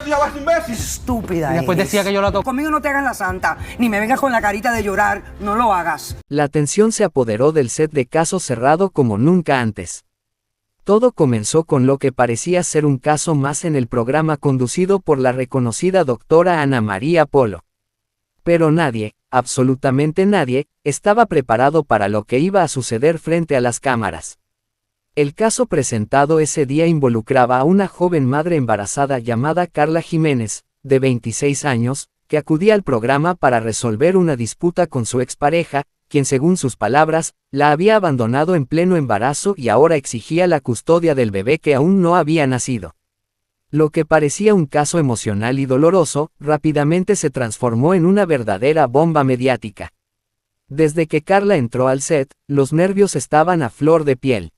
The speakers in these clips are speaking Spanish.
¡Diablo, imbécil! Estúpida Y después eres. decía que yo la toco. Conmigo no te hagas la santa, ni me vengas con la carita de llorar, no lo hagas. La tensión se apoderó del set de Caso Cerrado como nunca antes. Todo comenzó con lo que parecía ser un caso más en el programa conducido por la reconocida doctora Ana María Polo. Pero nadie, absolutamente nadie, estaba preparado para lo que iba a suceder frente a las cámaras. El caso presentado ese día involucraba a una joven madre embarazada llamada Carla Jiménez, de 26 años, que acudía al programa para resolver una disputa con su expareja, quien según sus palabras, la había abandonado en pleno embarazo y ahora exigía la custodia del bebé que aún no había nacido. Lo que parecía un caso emocional y doloroso, rápidamente se transformó en una verdadera bomba mediática. Desde que Carla entró al set, los nervios estaban a flor de piel.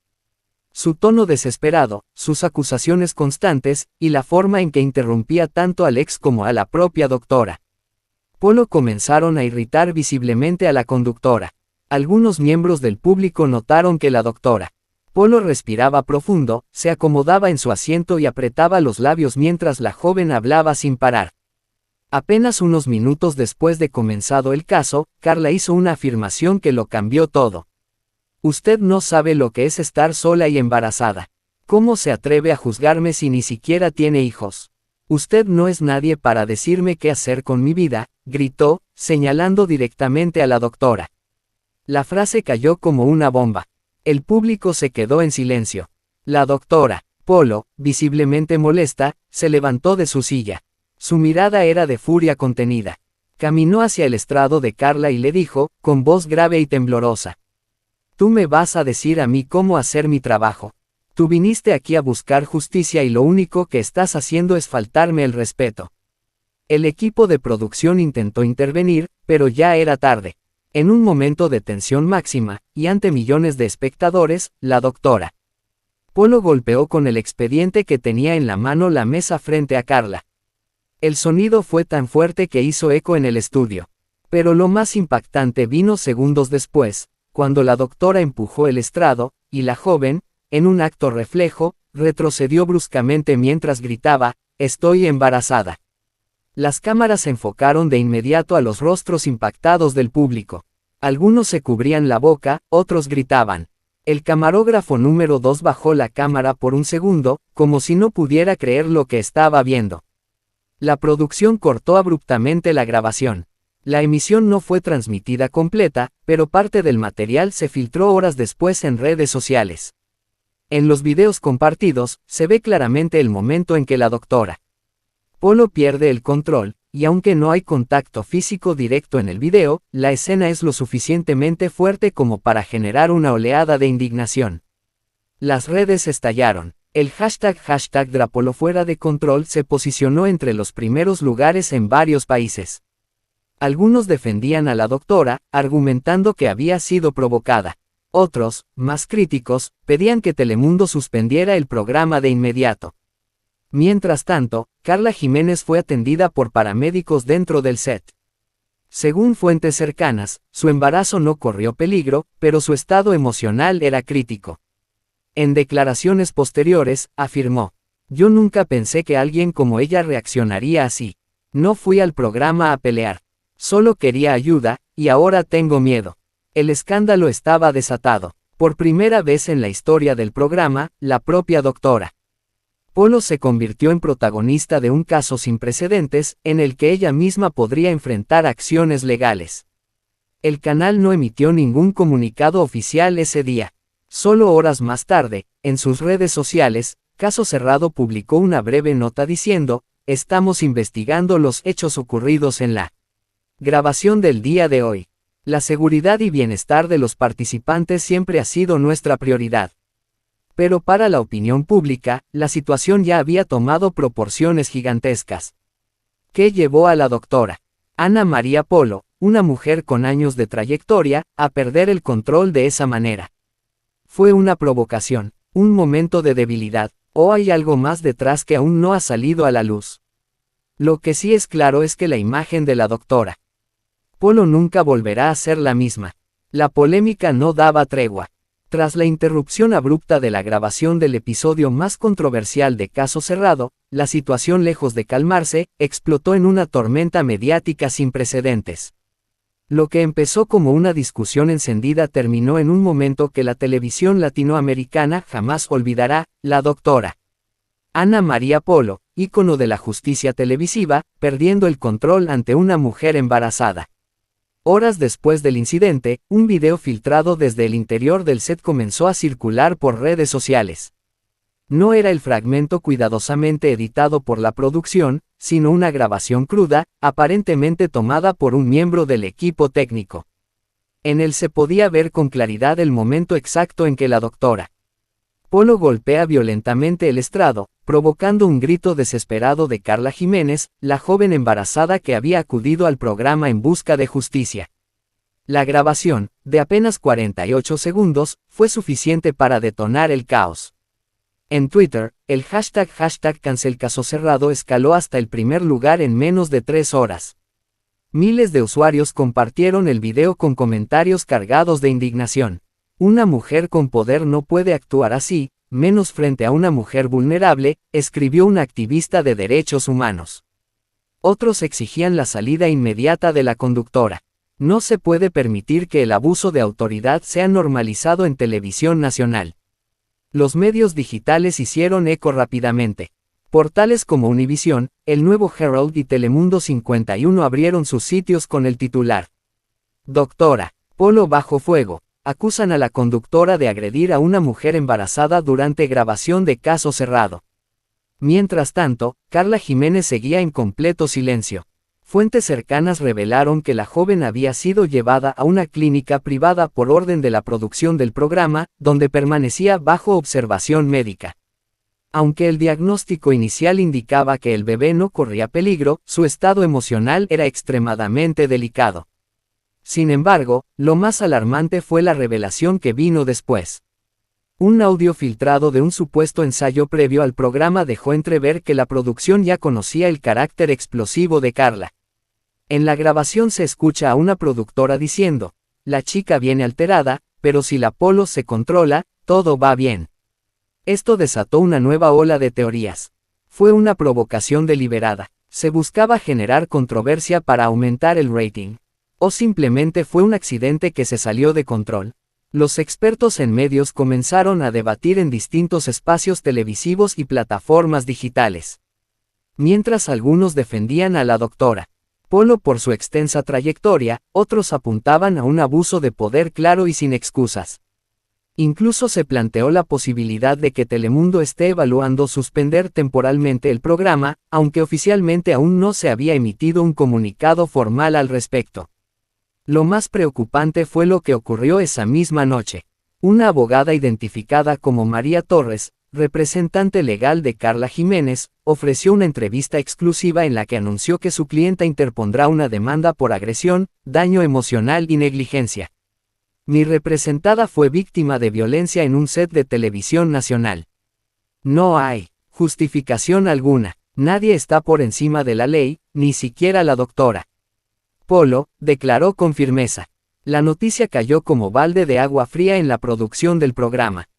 Su tono desesperado, sus acusaciones constantes, y la forma en que interrumpía tanto al ex como a la propia doctora Polo comenzaron a irritar visiblemente a la conductora. Algunos miembros del público notaron que la doctora Polo respiraba profundo, se acomodaba en su asiento y apretaba los labios mientras la joven hablaba sin parar. Apenas unos minutos después de comenzado el caso, Carla hizo una afirmación que lo cambió todo. Usted no sabe lo que es estar sola y embarazada. ¿Cómo se atreve a juzgarme si ni siquiera tiene hijos? Usted no es nadie para decirme qué hacer con mi vida, gritó, señalando directamente a la doctora. La frase cayó como una bomba. El público se quedó en silencio. La doctora Polo, visiblemente molesta, se levantó de su silla. Su mirada era de furia contenida. Caminó hacia el estrado de Carla y le dijo, con voz grave y temblorosa: «Tú me vas a decir a mí cómo hacer mi trabajo. Tú viniste aquí a buscar justicia y lo único que estás haciendo es faltarme el respeto». El equipo de producción intentó intervenir, pero ya era tarde. En un momento de tensión máxima, y ante millones de espectadores, la doctora Polo golpeó con el expediente que tenía en la mano la mesa frente a Carla. El sonido fue tan fuerte que hizo eco en el estudio. Pero lo más impactante vino segundos después, cuando la doctora empujó el estrado, y la joven, en un acto reflejo, retrocedió bruscamente mientras gritaba: «Estoy embarazada». Las cámaras enfocaron de inmediato a los rostros impactados del público. Algunos se cubrían la boca, otros gritaban. El camarógrafo número 2 bajó la cámara por un segundo, como si no pudiera creer lo que estaba viendo. La producción cortó abruptamente la grabación. La emisión no fue transmitida completa, pero parte del material se filtró horas después en redes sociales. En los videos compartidos, se ve claramente el momento en que la doctora Polo pierde el control, y aunque no hay contacto físico directo en el video, la escena es lo suficientemente fuerte como para generar una oleada de indignación. Las redes estallaron. El hashtag #Drapolo fuera de control se posicionó entre los primeros lugares en varios países. Algunos defendían a la doctora, argumentando que había sido provocada. Otros, más críticos, pedían que Telemundo suspendiera el programa de inmediato. Mientras tanto, Carla Jiménez fue atendida por paramédicos dentro del set. Según fuentes cercanas, su embarazo no corrió peligro, pero su estado emocional era crítico. En declaraciones posteriores, afirmó: «Yo nunca pensé que alguien como ella reaccionaría así. No fui al programa a pelear. Solo quería ayuda, y ahora tengo miedo». El escándalo estaba desatado. Por primera vez en la historia del programa, la propia doctora Polo se convirtió en protagonista de un caso sin precedentes, en el que ella misma podría enfrentar acciones legales. El canal no emitió ningún comunicado oficial ese día. Solo horas más tarde, en sus redes sociales, Caso Cerrado publicó una breve nota diciendo: «Estamos investigando los hechos ocurridos en la grabación del día de hoy. La seguridad y bienestar de los participantes siempre ha sido nuestra prioridad». Pero para la opinión pública, la situación ya había tomado proporciones gigantescas. ¿Qué llevó a la doctora Ana María Polo, una mujer con años de trayectoria, a perder el control de esa manera? ¿Fue una provocación, un momento de debilidad, o hay algo más detrás que aún no ha salido a la luz? Lo que sí es claro es que la imagen de la doctora Polo nunca volverá a ser la misma. La polémica no daba tregua. Tras la interrupción abrupta de la grabación del episodio más controversial de Caso Cerrado, la situación, lejos de calmarse, explotó en una tormenta mediática sin precedentes. Lo que empezó como una discusión encendida terminó en un momento que la televisión latinoamericana jamás olvidará: la doctora Ana María Polo, ícono de la justicia televisiva, perdiendo el control ante una mujer embarazada. Horas después del incidente, un video filtrado desde el interior del set comenzó a circular por redes sociales. No era el fragmento cuidadosamente editado por la producción, sino una grabación cruda, aparentemente tomada por un miembro del equipo técnico. En él se podía ver con claridad el momento exacto en que la doctora Polo golpea violentamente el estrado, provocando un grito desesperado de Carla Jiménez, la joven embarazada que había acudido al programa en busca de justicia. La grabación, de apenas 48 segundos, fue suficiente para detonar el caos. En Twitter, el hashtag #CancelCasoCerrado escaló hasta el primer lugar en menos de 3 horas. Miles de usuarios compartieron el video con comentarios cargados de indignación. Una mujer con poder no puede actuar así, menos frente a una mujer vulnerable, escribió un activista de derechos humanos. Otros exigían la salida inmediata de la conductora. No se puede permitir que el abuso de autoridad sea normalizado en televisión nacional. Los medios digitales hicieron eco rápidamente. Portales como Univisión, El Nuevo Herald y Telemundo 51 abrieron sus sitios con el titular: Doctora Polo bajo fuego. Acusan a la conductora de agredir a una mujer embarazada durante grabación de Caso Cerrado. Mientras tanto, Carla Jiménez seguía en completo silencio. Fuentes cercanas revelaron que la joven había sido llevada a una clínica privada por orden de la producción del programa, donde permanecía bajo observación médica. Aunque el diagnóstico inicial indicaba que el bebé no corría peligro, su estado emocional era extremadamente delicado. Sin embargo, lo más alarmante fue la revelación que vino después. Un audio filtrado de un supuesto ensayo previo al programa dejó entrever que la producción ya conocía el carácter explosivo de Carla. En la grabación se escucha a una productora diciendo: la chica viene alterada, pero si la Polo se controla, todo va bien. Esto desató una nueva ola de teorías. Fue una provocación deliberada. Se buscaba generar controversia para aumentar el rating. ¿O simplemente fue un accidente que se salió de control? Los expertos en medios comenzaron a debatir en distintos espacios televisivos y plataformas digitales. Mientras algunos defendían a la doctora Polo por su extensa trayectoria, otros apuntaban a un abuso de poder claro y sin excusas. Incluso se planteó la posibilidad de que Telemundo esté evaluando suspender temporalmente el programa, aunque oficialmente aún no se había emitido un comunicado formal al respecto. Lo más preocupante fue lo que ocurrió esa misma noche. Una abogada identificada como María Torres, representante legal de Carla Jiménez, ofreció una entrevista exclusiva en la que anunció que su clienta interpondrá una demanda por agresión, daño emocional y negligencia. Mi representada fue víctima de violencia en un set de televisión nacional. No hay justificación alguna. Nadie está por encima de la ley, ni siquiera la doctora Polo, declaró con firmeza. La noticia cayó como balde de agua fría en la producción del programa.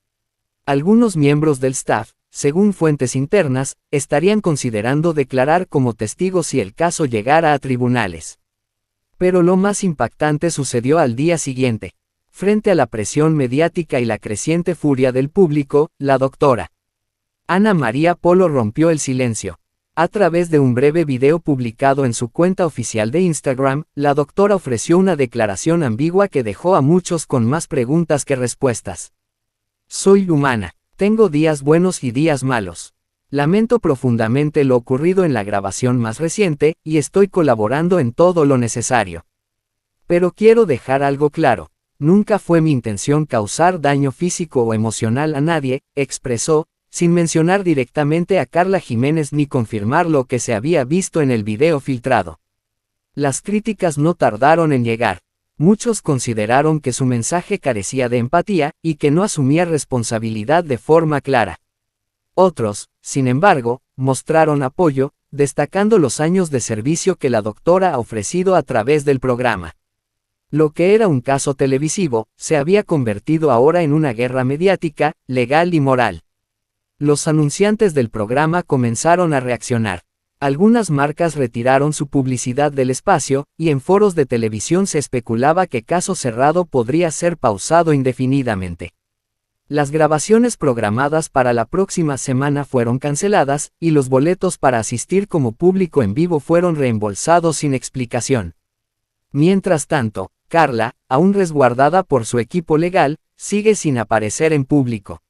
Algunos miembros del staff, según fuentes internas, estarían considerando declarar como testigos si el caso llegara a tribunales. Pero lo más impactante sucedió al día siguiente. Frente a la presión mediática y la creciente furia del público, la doctora Ana María Polo rompió el silencio. A través de un breve video publicado en su cuenta oficial de Instagram, la doctora ofreció una declaración ambigua que dejó a muchos con más preguntas que respuestas. Soy humana. Tengo días buenos y días malos. Lamento profundamente lo ocurrido en la grabación más reciente, y estoy colaborando en todo lo necesario. Pero quiero dejar algo claro. Nunca fue mi intención causar daño físico o emocional a nadie, expresó, sin mencionar directamente a Carla Jiménez ni confirmar lo que se había visto en el video filtrado. Las críticas no tardaron en llegar. Muchos consideraron que su mensaje carecía de empatía, y que no asumía responsabilidad de forma clara. Otros, sin embargo, mostraron apoyo, destacando los años de servicio que la doctora ha ofrecido a través del programa. Lo que era un caso televisivo, se había convertido ahora en una guerra mediática, legal y moral. Los anunciantes del programa comenzaron a reaccionar. Algunas marcas retiraron su publicidad del espacio, y en foros de televisión se especulaba que Caso Cerrado podría ser pausado indefinidamente. Las grabaciones programadas para la próxima semana fueron canceladas, y los boletos para asistir como público en vivo fueron reembolsados sin explicación. Mientras tanto, Carla, aún resguardada por su equipo legal, sigue sin aparecer en público.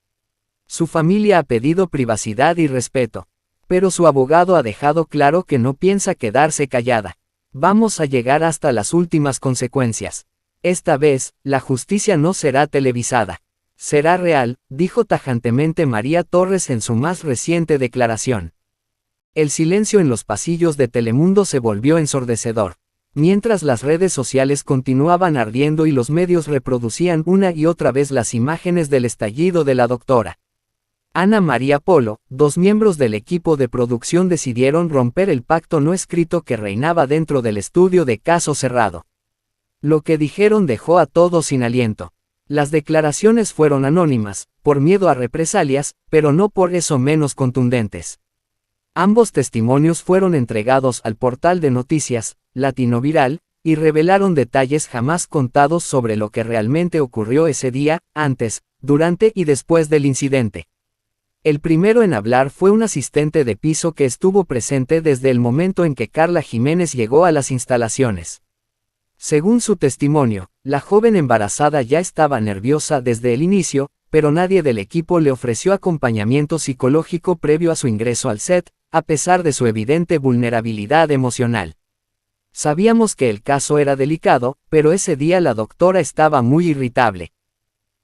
Su familia ha pedido privacidad y respeto. Pero su abogado ha dejado claro que no piensa quedarse callada. Vamos a llegar hasta las últimas consecuencias. Esta vez, la justicia no será televisada. Será real, dijo tajantemente María Torres en su más reciente declaración. El silencio en los pasillos de Telemundo se volvió ensordecedor. Mientras las redes sociales continuaban ardiendo y los medios reproducían una y otra vez las imágenes del estallido de la doctora Ana María Polo, dos miembros del equipo de producción decidieron romper el pacto no escrito que reinaba dentro del estudio de Caso Cerrado. Lo que dijeron dejó a todos sin aliento. Las declaraciones fueron anónimas, por miedo a represalias, pero no por eso menos contundentes. Ambos testimonios fueron entregados al portal de noticias, Latino Viral, y revelaron detalles jamás contados sobre lo que realmente ocurrió ese día, antes, durante y después del incidente. El primero en hablar fue un asistente de piso que estuvo presente desde el momento en que Carla Jiménez llegó a las instalaciones. Según su testimonio, la joven embarazada ya estaba nerviosa desde el inicio, pero nadie del equipo le ofreció acompañamiento psicológico previo a su ingreso al set, a pesar de su evidente vulnerabilidad emocional. Sabíamos que el caso era delicado, pero ese día la doctora estaba muy irritable.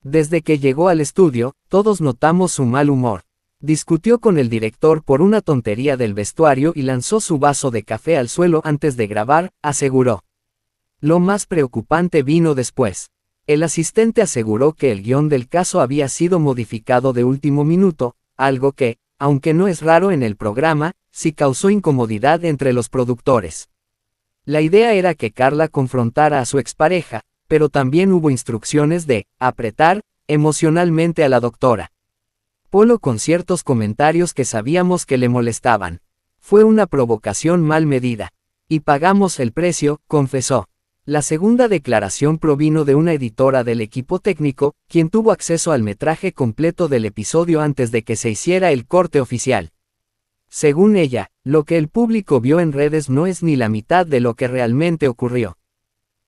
Desde que llegó al estudio, todos notamos su mal humor. Discutió con el director por una tontería del vestuario y lanzó su vaso de café al suelo antes de grabar, aseguró. Lo más preocupante vino después. El asistente aseguró que el guión del caso había sido modificado de último minuto, algo que, aunque no es raro en el programa, sí causó incomodidad entre los productores. La idea era que Carla confrontara a su expareja, pero también hubo instrucciones de apretar emocionalmente a la doctora Polo con ciertos comentarios que sabíamos que le molestaban. Fue una provocación mal medida. Y pagamos el precio, confesó. La segunda declaración provino de una editora del equipo técnico, quien tuvo acceso al metraje completo del episodio antes de que se hiciera el corte oficial. Según ella, lo que el público vio en redes no es ni la mitad de lo que realmente ocurrió.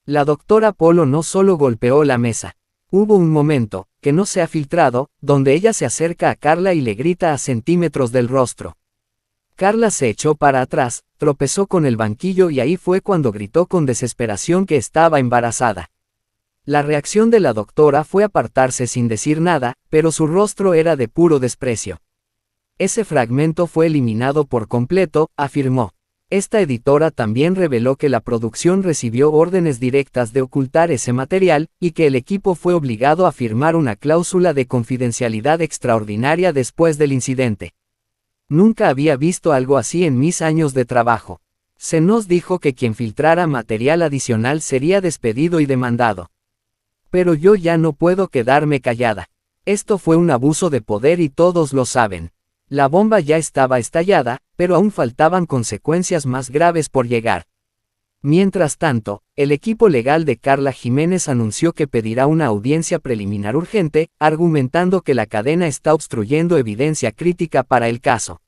La doctora Polo no solo golpeó la mesa. Hubo un momento, que no se ha filtrado, donde ella se acerca a Carla y le grita a centímetros del rostro. Carla se echó para atrás, tropezó con el banquillo y ahí fue cuando gritó con desesperación que estaba embarazada. La reacción de la doctora fue apartarse sin decir nada, pero su rostro era de puro desprecio. Ese fragmento fue eliminado por completo, afirmó. Esta editora también reveló que la producción recibió órdenes directas de ocultar ese material, y que el equipo fue obligado a firmar una cláusula de confidencialidad extraordinaria después del incidente. Nunca había visto algo así en mis años de trabajo. Se nos dijo que quien filtrara material adicional sería despedido y demandado. Pero yo ya no puedo quedarme callada. Esto fue un abuso de poder y todos lo saben. La bomba ya estaba estallada, pero aún faltaban consecuencias más graves por llegar. Mientras tanto, el equipo legal de Carla Jiménez anunció que pedirá una audiencia preliminar urgente, argumentando que la cadena está obstruyendo evidencia crítica para el caso.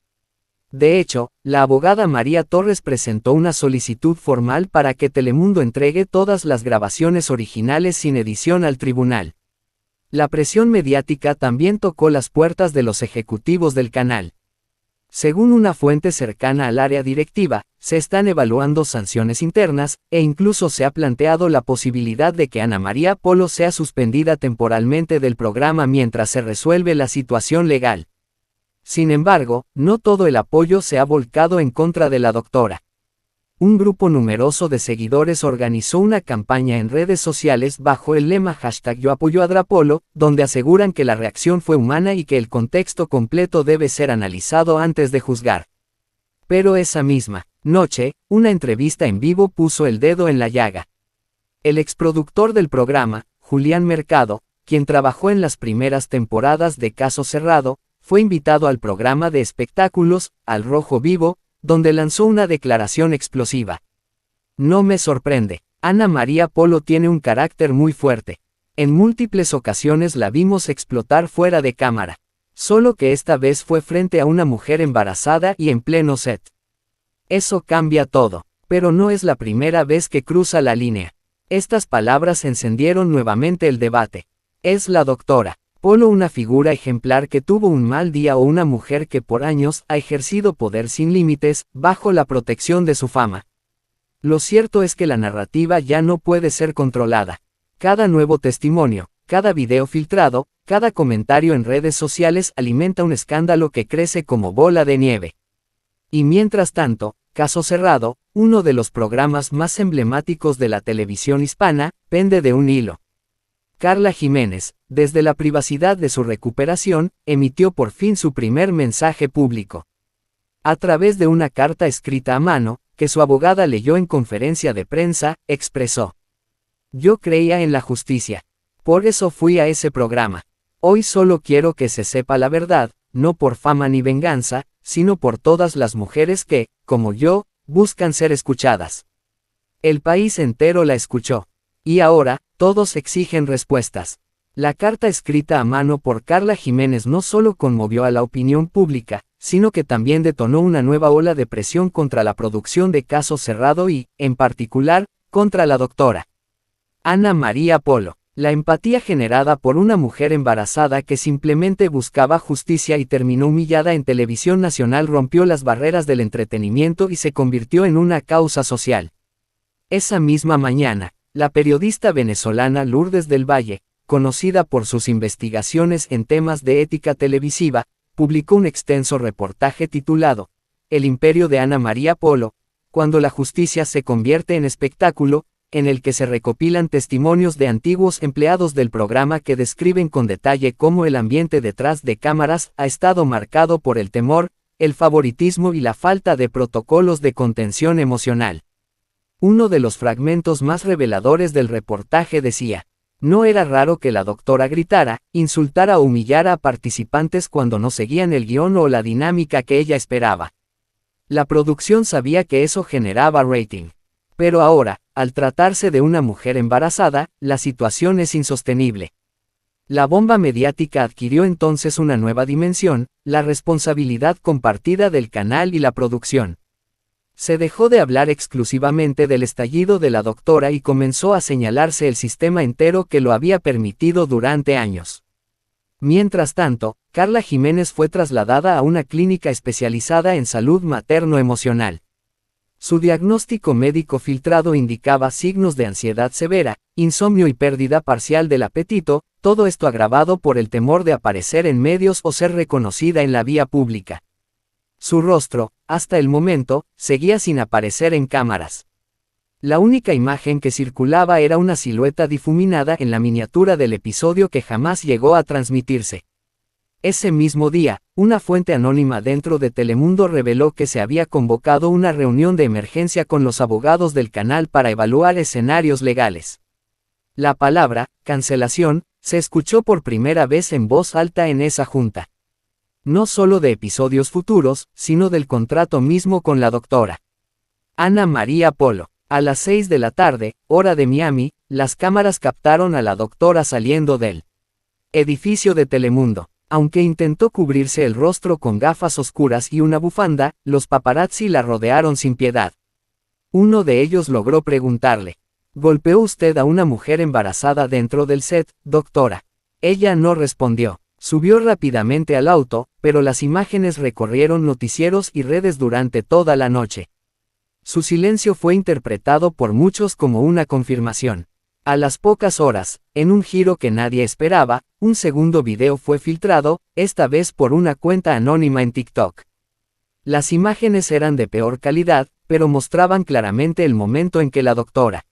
De hecho, la abogada María Torres presentó una solicitud formal para que Telemundo entregue todas las grabaciones originales sin edición al tribunal. La presión mediática también tocó las puertas de los ejecutivos del canal. Según una fuente cercana al área directiva, se están evaluando sanciones internas, e incluso se ha planteado la posibilidad de que Ana María Polo sea suspendida temporalmente del programa mientras se resuelve la situación legal. Sin embargo, no todo el apoyo se ha volcado en contra de la doctora. Un grupo numeroso de seguidores organizó una campaña en redes sociales bajo el lema #YoApoyoAdraPolo, donde aseguran que la reacción fue humana y que el contexto completo debe ser analizado antes de juzgar. Pero esa misma noche, una entrevista en vivo puso el dedo en la llaga. El exproductor del programa, Julián Mercado, quien trabajó en las primeras temporadas de Caso Cerrado, fue invitado al programa de espectáculos, Al Rojo Vivo, donde lanzó una declaración explosiva. No me sorprende. Ana María Polo tiene un carácter muy fuerte. En múltiples ocasiones la vimos explotar fuera de cámara. Solo que esta vez fue frente a una mujer embarazada y en pleno set. Eso cambia todo. Pero no es la primera vez que cruza la línea. Estas palabras encendieron nuevamente el debate. ¿Es la doctora Polo una figura ejemplar que tuvo un mal día o una mujer que por años ha ejercido poder sin límites, bajo la protección de su fama? Lo cierto es que la narrativa ya no puede ser controlada. Cada nuevo testimonio, cada video filtrado, cada comentario en redes sociales alimenta un escándalo que crece como bola de nieve. Y mientras tanto, Caso Cerrado, uno de los programas más emblemáticos de la televisión hispana, pende de un hilo. Carla Jiménez, desde la privacidad de su recuperación, emitió por fin su primer mensaje público. A través de una carta escrita a mano, que su abogada leyó en conferencia de prensa, expresó: "Yo creía en la justicia. Por eso fui a ese programa. Hoy solo quiero que se sepa la verdad, no por fama ni venganza, sino por todas las mujeres que, como yo, buscan ser escuchadas". El país entero la escuchó. Y ahora, todos exigen respuestas. La carta escrita a mano por Carla Jiménez no solo conmovió a la opinión pública, sino que también detonó una nueva ola de presión contra la producción de Caso Cerrado y, en particular, contra la doctora Ana María Polo. La empatía generada por una mujer embarazada que simplemente buscaba justicia y terminó humillada en televisión nacional rompió las barreras del entretenimiento y se convirtió en una causa social. Esa misma mañana, la periodista venezolana Lourdes del Valle, conocida por sus investigaciones en temas de ética televisiva, publicó un extenso reportaje titulado El imperio de Ana María Polo, cuando la justicia se convierte en espectáculo, en el que se recopilan testimonios de antiguos empleados del programa que describen con detalle cómo el ambiente detrás de cámaras ha estado marcado por el temor, el favoritismo y la falta de protocolos de contención emocional. Uno de los fragmentos más reveladores del reportaje decía: "No era raro que la doctora gritara, insultara o humillara a participantes cuando no seguían el guión o la dinámica que ella esperaba. La producción sabía que eso generaba rating. Pero ahora, al tratarse de una mujer embarazada, la situación es insostenible". La bomba mediática adquirió entonces una nueva dimensión, la responsabilidad compartida del canal y la producción. Se dejó de hablar exclusivamente del estallido de la doctora y comenzó a señalarse el sistema entero que lo había permitido durante años. Mientras tanto, Carla Jiménez fue trasladada a una clínica especializada en salud materno-emocional. Su diagnóstico médico filtrado indicaba signos de ansiedad severa, insomnio y pérdida parcial del apetito, todo esto agravado por el temor de aparecer en medios o ser reconocida en la vía pública. Su rostro, hasta el momento, seguía sin aparecer en cámaras. La única imagen que circulaba era una silueta difuminada en la miniatura del episodio que jamás llegó a transmitirse. Ese mismo día, una fuente anónima dentro de Telemundo reveló que se había convocado una reunión de emergencia con los abogados del canal para evaluar escenarios legales. La palabra, cancelación, se escuchó por primera vez en voz alta en esa junta. No solo de episodios futuros, sino del contrato mismo con la doctora Ana María Polo. A las 6 de la tarde, hora de Miami, las cámaras captaron a la doctora saliendo del edificio de Telemundo. Aunque intentó cubrirse el rostro con gafas oscuras y una bufanda, los paparazzi la rodearon sin piedad. Uno de ellos logró preguntarle: ¿golpeó usted a una mujer embarazada dentro del set, doctora? Ella no respondió. Subió rápidamente al auto, pero las imágenes recorrieron noticieros y redes durante toda la noche. Su silencio fue interpretado por muchos como una confirmación. A las pocas horas, en un giro que nadie esperaba, un segundo video fue filtrado, esta vez por una cuenta anónima en TikTok. Las imágenes eran de peor calidad, pero mostraban claramente el momento en que la doctora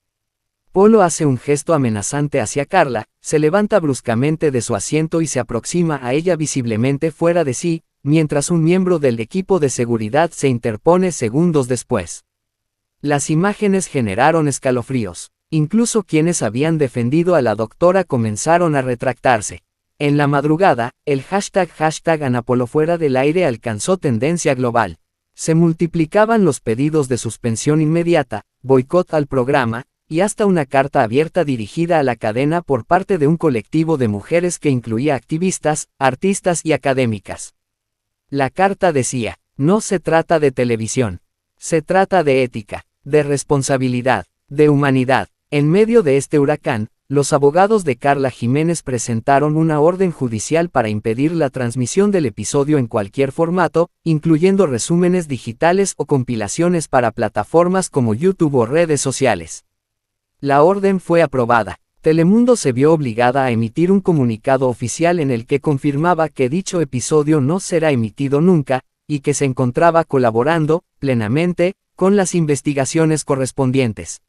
Polo hace un gesto amenazante hacia Carla, se levanta bruscamente de su asiento y se aproxima a ella visiblemente fuera de sí, mientras un miembro del equipo de seguridad se interpone segundos después. Las imágenes generaron escalofríos. Incluso quienes habían defendido a la doctora comenzaron a retractarse. En la madrugada, el hashtag Ana Polo fuera del aire alcanzó tendencia global. Se multiplicaban los pedidos de suspensión inmediata, boicot al programa, y hasta una carta abierta dirigida a la cadena por parte de un colectivo de mujeres que incluía activistas, artistas y académicas. La carta decía: no se trata de televisión. Se trata de ética, de responsabilidad, de humanidad. En medio de este huracán, los abogados de Karla Jiménez presentaron una orden judicial para impedir la transmisión del episodio en cualquier formato, incluyendo resúmenes digitales o compilaciones para plataformas como YouTube o redes sociales. La orden fue aprobada. Telemundo se vio obligada a emitir un comunicado oficial en el que confirmaba que dicho episodio no será emitido nunca, y que se encontraba colaborando, plenamente, con las investigaciones correspondientes.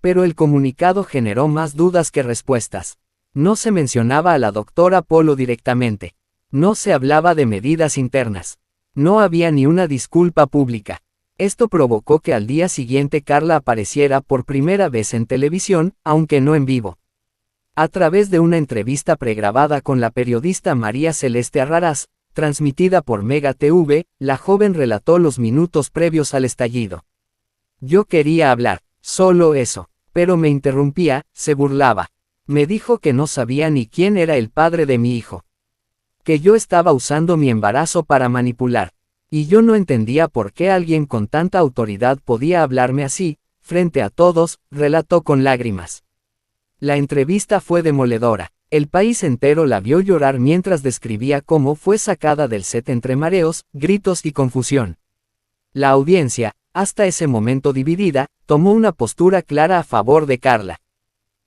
Pero el comunicado generó más dudas que respuestas. No se mencionaba a la doctora Polo directamente. No se hablaba de medidas internas. No había ni una disculpa pública. Esto provocó que al día siguiente Karla apareciera por primera vez en televisión, aunque no en vivo. A través de una entrevista pregrabada con la periodista María Celeste Arrarás, transmitida por Mega TV, la joven relató los minutos previos al estallido. Yo quería hablar, solo eso, pero me interrumpía, se burlaba. Me dijo que no sabía ni quién era el padre de mi hijo. Que yo estaba usando mi embarazo para manipular. Y yo no entendía por qué alguien con tanta autoridad podía hablarme así, frente a todos, relató con lágrimas. La entrevista fue demoledora. El país entero la vio llorar mientras describía cómo fue sacada del set entre mareos, gritos y confusión. La audiencia, hasta ese momento dividida, tomó una postura clara a favor de Karla.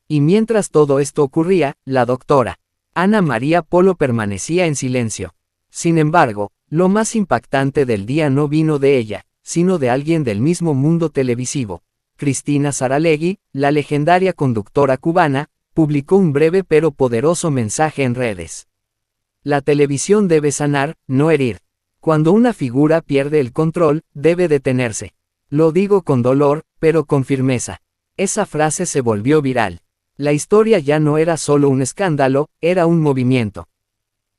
Y mientras todo esto ocurría, la doctora Ana María Polo permanecía en silencio. Sin embargo, lo más impactante del día no vino de ella, sino de alguien del mismo mundo televisivo. Cristina Saralegui, la legendaria conductora cubana, publicó un breve pero poderoso mensaje en redes. La televisión debe sanar, no herir. Cuando una figura pierde el control, debe detenerse. Lo digo con dolor, pero con firmeza. Esa frase se volvió viral. La historia ya no era solo un escándalo, era un movimiento.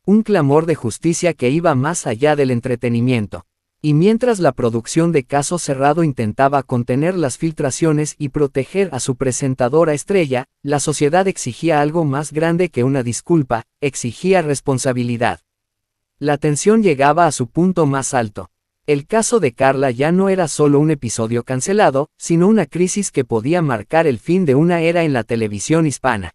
Un clamor de justicia que iba más allá del entretenimiento. Y mientras la producción de Caso Cerrado intentaba contener las filtraciones y proteger a su presentadora estrella, la sociedad exigía algo más grande que una disculpa, exigía responsabilidad. La tensión llegaba a su punto más alto. El caso de Karla ya no era solo un episodio cancelado, sino una crisis que podía marcar el fin de una era en la televisión hispana.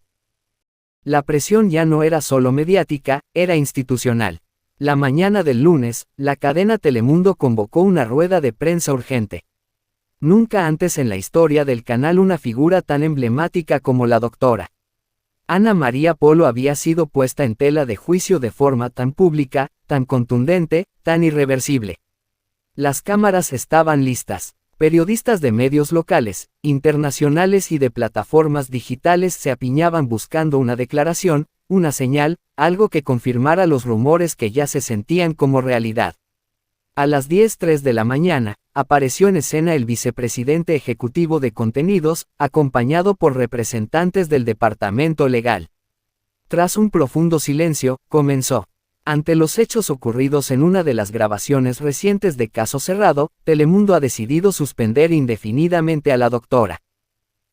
La presión ya no era solo mediática, era institucional. La mañana del lunes, la cadena Telemundo convocó una rueda de prensa urgente. Nunca antes en la historia del canal una figura tan emblemática como la doctora Ana María Polo había sido puesta en tela de juicio de forma tan pública, tan contundente, tan irreversible. Las cámaras estaban listas. Periodistas de medios locales, internacionales y de plataformas digitales se apiñaban buscando una declaración, una señal, algo que confirmara los rumores que ya se sentían como realidad. A las 10:03 de la mañana, apareció en escena el vicepresidente ejecutivo de contenidos, acompañado por representantes del departamento legal. Tras un profundo silencio, comenzó. Ante los hechos ocurridos en una de las grabaciones recientes de Caso Cerrado, Telemundo ha decidido suspender indefinidamente a la doctora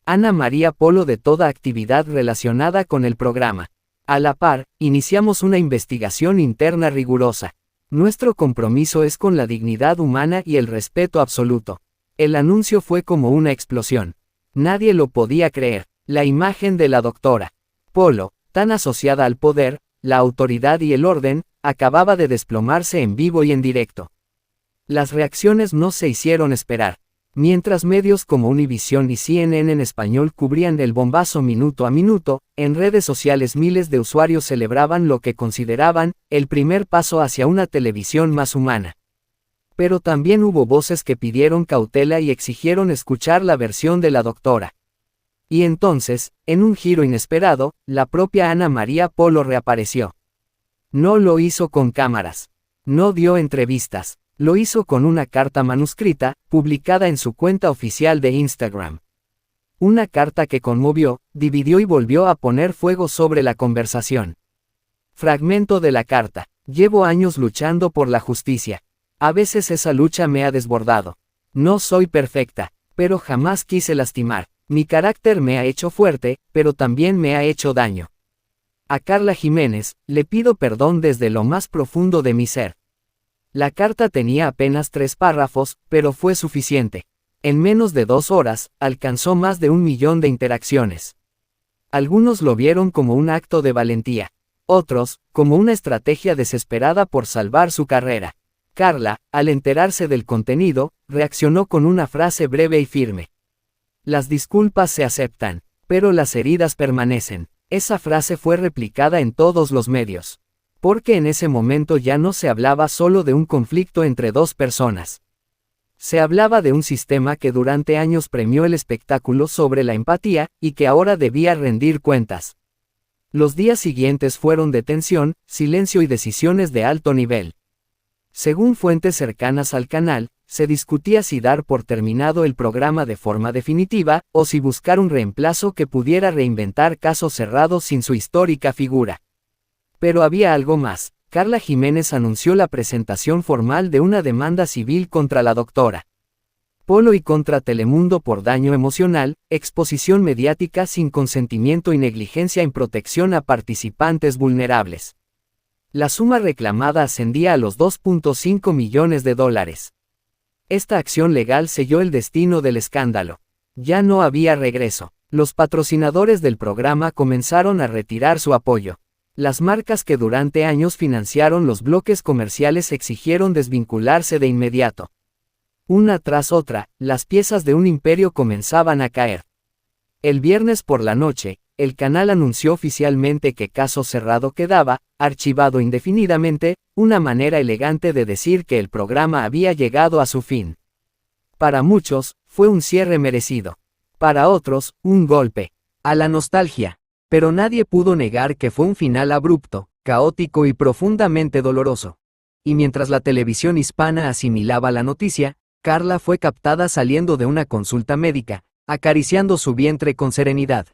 Ana María Polo de toda actividad relacionada con el programa. A la par, iniciamos una investigación interna rigurosa. Nuestro compromiso es con la dignidad humana y el respeto absoluto. El anuncio fue como una explosión. Nadie lo podía creer. La imagen de la doctora Polo, tan asociada al poder, la autoridad y el orden, acababa de desplomarse en vivo y en directo. Las reacciones no se hicieron esperar. Mientras medios como Univision y CNN en español cubrían el bombazo minuto a minuto, en redes sociales miles de usuarios celebraban lo que consideraban el primer paso hacia una televisión más humana. Pero también hubo voces que pidieron cautela y exigieron escuchar la versión de la doctora. Y entonces, en un giro inesperado, la propia Ana María Polo reapareció. No lo hizo con cámaras. No dio entrevistas. Lo hizo con una carta manuscrita, publicada en su cuenta oficial de Instagram. Una carta que conmovió, dividió y volvió a poner fuego sobre la conversación. Fragmento de la carta. Llevo años luchando por la justicia. A veces esa lucha me ha desbordado. No soy perfecta, pero jamás quise lastimar. Mi carácter me ha hecho fuerte, pero también me ha hecho daño. A Carla Jiménez, le pido perdón desde lo más profundo de mi ser. La carta tenía apenas 3 párrafos, pero fue suficiente. En menos de 2 horas, alcanzó más de 1 millón de interacciones. Algunos lo vieron como un acto de valentía. Otros, como una estrategia desesperada por salvar su carrera. Carla, al enterarse del contenido, reaccionó con una frase breve y firme. Las disculpas se aceptan, pero las heridas permanecen. Esa frase fue replicada en todos los medios. Porque en ese momento ya no se hablaba solo de un conflicto entre 2 personas. Se hablaba de un sistema que durante años premió el espectáculo sobre la empatía, y que ahora debía rendir cuentas. Los días siguientes fueron de tensión, silencio y decisiones de alto nivel. Según fuentes cercanas al canal, se discutía si dar por terminado el programa de forma definitiva, o si buscar un reemplazo que pudiera reinventar Caso Cerrado sin su histórica figura. Pero había algo más. Carla Jiménez anunció la presentación formal de una demanda civil contra la doctora Polo y contra Telemundo por daño emocional, exposición mediática sin consentimiento y negligencia en protección a participantes vulnerables. La suma reclamada ascendía a los $2.5 millones. Esta acción legal selló el destino del escándalo. Ya no había regreso. Los patrocinadores del programa comenzaron a retirar su apoyo. Las marcas que durante años financiaron los bloques comerciales exigieron desvincularse de inmediato. Una tras otra, las piezas de un imperio comenzaban a caer. El viernes por la noche, el canal anunció oficialmente que Caso Cerrado quedaba, archivado indefinidamente, una manera elegante de decir que el programa había llegado a su fin. Para muchos, fue un cierre merecido. Para otros, un golpe a la nostalgia. Pero nadie pudo negar que fue un final abrupto, caótico y profundamente doloroso. Y mientras la televisión hispana asimilaba la noticia, Carla fue captada saliendo de una consulta médica, acariciando su vientre con serenidad.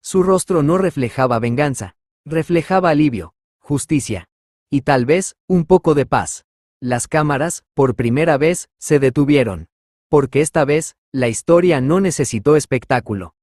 Su rostro no reflejaba venganza, reflejaba alivio, justicia. Y tal vez, un poco de paz. Las cámaras, por primera vez, se detuvieron. Porque esta vez, la historia no necesitó espectáculo.